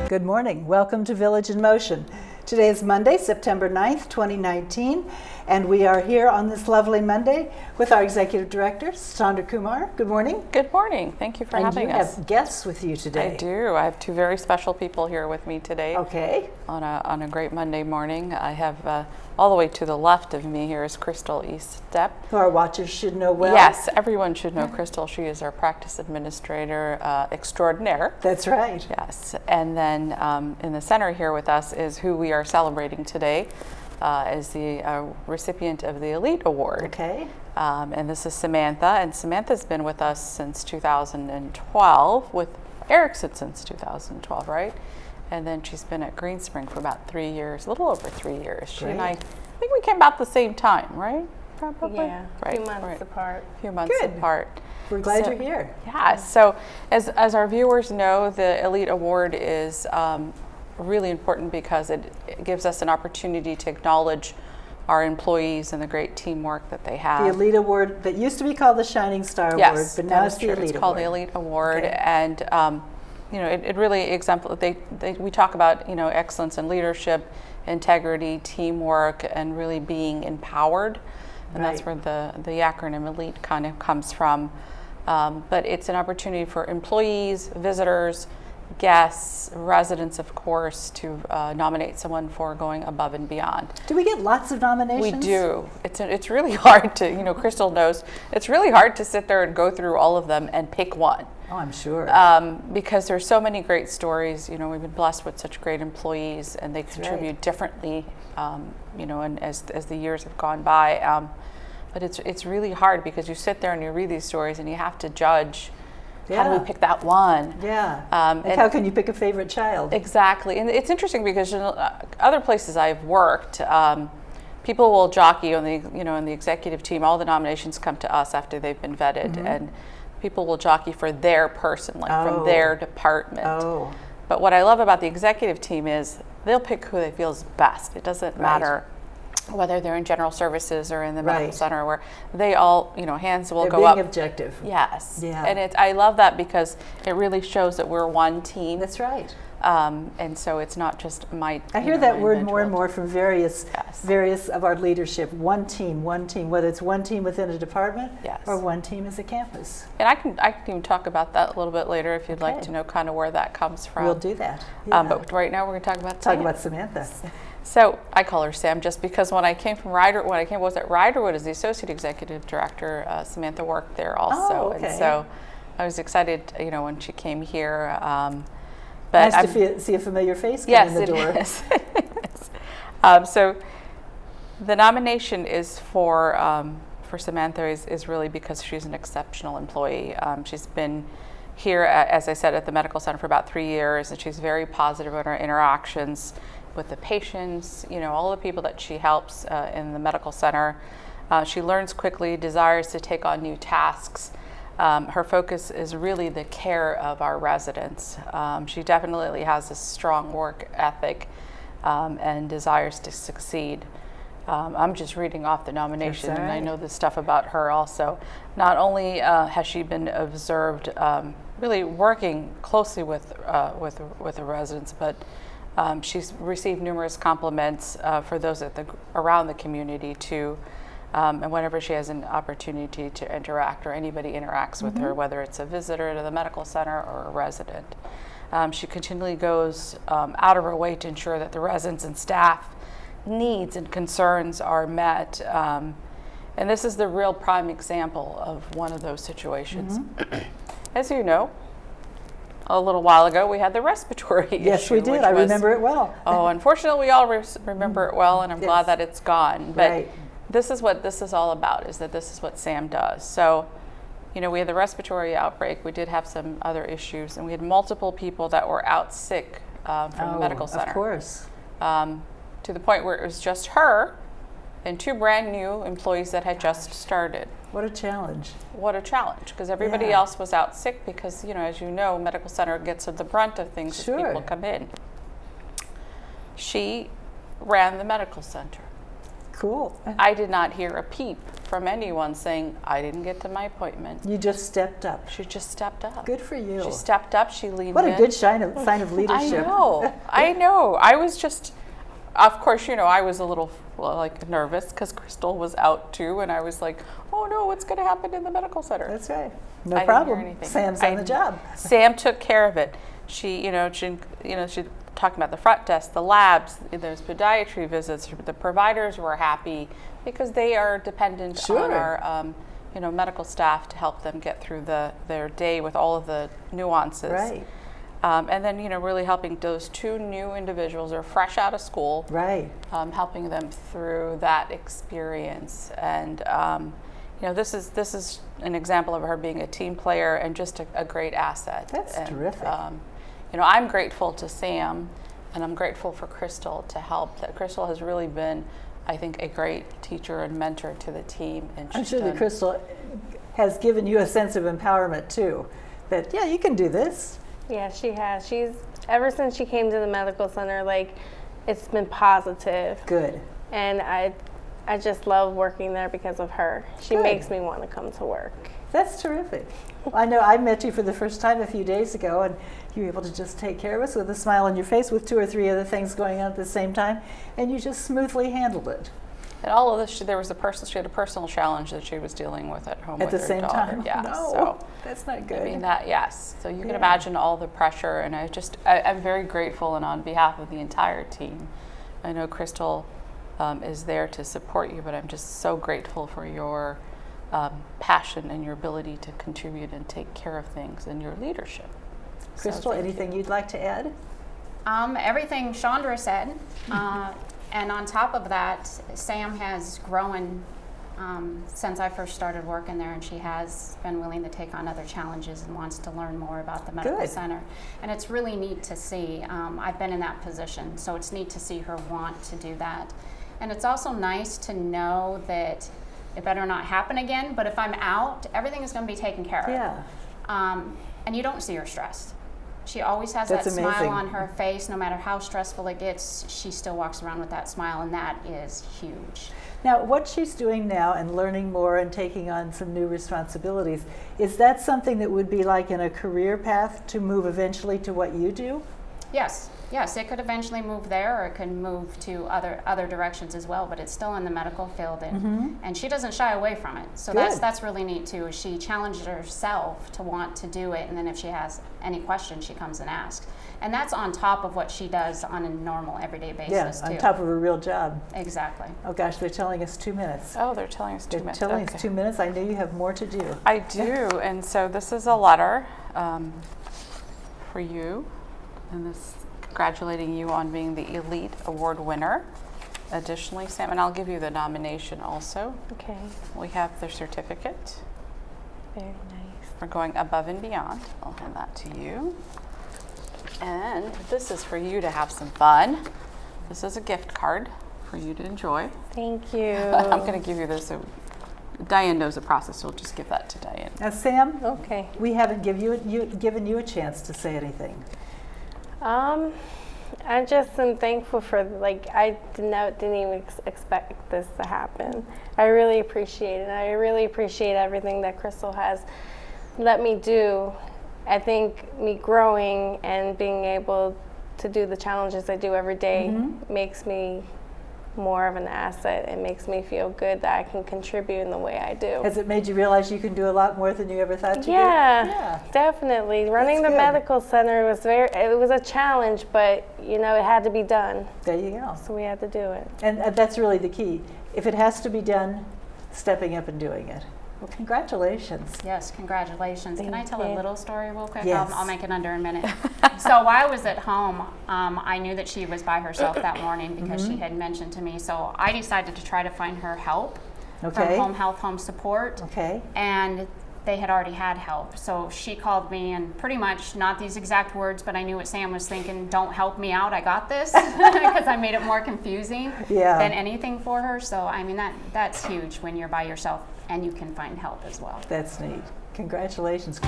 Good morning. Welcome to Village in Motion. Today is Monday, September 9th, 2019, and we are here on this lovely Monday with our Executive Director, Chandra Kumar. Good morning. Good morning. Thank you for having us. And you have guests with you today. I do. I have two very special people here with me today. Okay. On a great Monday morning. I have all the way to the left of me here is Crystal Estep. Who our watchers should know well. Yes, everyone should know Crystal. She is our practice administrator extraordinaire. That's right. Yes. And then in the center here with us is who we are celebrating today as the recipient of the Elite Award. Okay. And this is Samantha. And Samantha's been with us since 2012, with Erickson since 2012, right? And then she's been at Green Spring for about 3 years, a little over 3 years. She and I think we came about the same time, right? Probably. Yeah, right. a few months apart. A few months apart. We're glad you're here. Yeah, so as our viewers know, the Elite Award is really important because it gives us an opportunity to acknowledge our employees and the great teamwork that they have. The Elite Award that used to be called the Shining Star Award, but now it's the Elite Award. It's called the Elite Award, and you know, it really exemplifies. We talk about, you know, excellence in leadership, integrity, teamwork, and really being empowered, and that's where the acronym Elite kind of comes from. But it's an opportunity for employees, visitors, guests, residents, of course, to nominate someone for going above and beyond. Do we get lots of nominations? We do. It's really hard to, you know, Crystal knows, it's really hard to sit there and go through all of them and pick one. Oh, I'm sure. Because there's so many great stories. You know, we've been blessed with such great employees, and they contribute differently, you know, and as the years have gone by. But it's really hard because you sit there and you read these stories and you have to judge. How do we pick that one? Yeah. And how can you pick a favorite child? Exactly. And it's interesting because in other places I've worked, people will jockey on the, you know, in the executive team. All the nominations come to us after they've been vetted, and people will jockey for their person, like from their department. But what I love about the executive team is they'll pick who they feel is best. It doesn't matter whether they're in general services or in the medical center, where they all, you know, hands will go up. They're being objective. Yes. Yeah. And I love that because it really shows that we're one team. That's right. And so it's not just my. I hear that word more and more from various of our leadership. One team, whether it's one team within a department or one team as a campus. And I can even talk about that a little bit later if you'd like to know kind of where that comes from. We'll do that. Yeah. But right now we're going to talk about Samantha. So I call her Sam just because when I came from was at Riderwood as the associate executive director, Samantha worked there also, and so I was excited, you know, when she came here. But nice to see a familiar face come in the door. Yes, it is. So the nomination is for Samantha is really because she's an exceptional employee. She's been here, as I said, at the medical center for about 3 years, and she's very positive in her interactions with the patients, you know, all the people that she helps in the medical center. She learns quickly, desires to take on new tasks. Her focus is really the care of our residents. She definitely has a strong work ethic and desires to succeed. I'm just reading off the nomination, and I know this stuff about her also. Not only has she been observed really working closely with the residents, but she's received numerous compliments for those around the community too. And whenever she has an opportunity to interact or anybody interacts with her, whether it's a visitor to the medical center or a resident, she continually goes out of her way to ensure that the residents and staff needs and concerns are met. And this is the real prime example of one of those situations. As you know, a little while ago, we had the respiratory issue. Yes, we did. I remember it well. Unfortunately, we all remember it well, and I'm glad that it's gone. But this is what this is all about, is that this is what Sam does. So, you know, we had the respiratory outbreak. We did have some other issues, and we had multiple people that were out sick from the medical center. Of course. To the point where it was just her and two brand new employees that had just started. What a challenge. What a challenge, because everybody else was out sick because, you know, as you know, medical center gets at the brunt of things as people come in. She ran the medical center. Cool. I did not hear a peep from anyone saying, I didn't get to my appointment. You just stepped up. She just stepped up. Good for you. She stepped up, she leaned in. What a good sign of leadership. I know. I was just, of course, I was a little nervous because Crystal was out too, and I was like, oh no, what's going to happen in the medical center? That's right. No I problem. Didn't hear anything. Sam's on the job. Sam took care of it. She talking about the front desk, the labs, there's podiatry visits. The providers were happy because they are dependent on our medical staff to help them get through their day with all of the nuances. Right. And then really helping those two new individuals who are fresh out of school. Right. Helping them through that experience. And this is an example of her being a team player and just a great asset. That's terrific. I'm grateful to Sam, and I'm grateful for Crystal to help. That Crystal has really been, I think, a great teacher and mentor to the team. And I'm sure that Crystal has given you a sense of empowerment too. That you can do this. Yeah, she has. She's ever since she came to the medical center, it's been positive. Good. And I just love working there because of her. She makes me want to come to work. That's terrific. I know I met you for the first time a few days ago, and you were able to just take care of us with a smile on your face with 2 or 3 other things going on at the same time, and you just smoothly handled it. And all of this, she had a personal challenge that she was dealing with at home at with the her same daughter. time. Yeah, no, so that's not good. I mean yes. So you can imagine all the pressure, and I'm very grateful, and on behalf of the entire team, I know Crystal is there to support you, but I'm just so grateful for your passion and your ability to contribute and take care of things and your leadership. Crystal, anything you'd like to add? Everything Chandra said. And on top of that, Sam has grown since I first started working there, and she has been willing to take on other challenges and wants to learn more about the medical center. And it's really neat to see. I've been in that position, so it's neat to see her want to do that. And it's also nice to know that it better not happen again, but if I'm out, everything is going to be taken care of. Yeah. And you don't see her stressed. She always has That's that amazing. smile on her face. No matter how stressful it gets, she still walks around with that smile, and that is huge. Now, what she's doing now and learning more and taking on some new responsibilities, is that something that would be like in a career path to move eventually to what you do? Yes, it could eventually move there, or it could move to other directions as well, but it's still in the medical field, and she doesn't shy away from it. So that's really neat too. She challenged herself to want to do it, and then if she has any questions, she comes and asks. And that's on top of what she does on a normal everyday basis too. On top of her real job. Exactly. Oh gosh, they're telling us 2 minutes. Oh, they're telling us 2 minutes. They're telling us 2 minutes. I know you have more to do. I do, and so this is a letter for you, and this congratulating you on being the Elite Award winner. Additionally, Sam, and I'll give you the nomination also. Okay. We have the certificate Very nice. for going above and beyond. I'll hand that to you. And this is for you to have some fun. This is a gift card for you to enjoy. Thank you. I'm going to give you this. So Diane knows the process, so we'll just give that to Diane. Now, Sam, Okay. we haven't given you a chance to say anything. I just am thankful for, I didn't even expect this to happen. I really appreciate it. I really appreciate everything that Crystal has let me do. I think me growing and being able to do the challenges I do every day makes me more of an asset. It makes me feel good that I can contribute in the way I do. Has it made you realize you can do a lot more than you ever thought you could? Yeah, definitely. Running the medical center was it was a challenge, but it had to be done. There you go. So we had to do it. And that's really the key. If it has to be done, stepping up and doing it. Well, congratulations. Yes, congratulations. Can I tell a little story real quick? Yes. I'll make it under a minute. So while I was at home, I knew that she was by herself that morning because she had mentioned to me. So I decided to try to find her help from home health, home support. Okay. And they had already had help. So she called me and pretty much, not these exact words, but I knew what Sam was thinking, don't help me out, I got this, because I made it more confusing than anything for her. So I mean, that's huge when you're by yourself and you can find help as well. That's neat. Congratulations.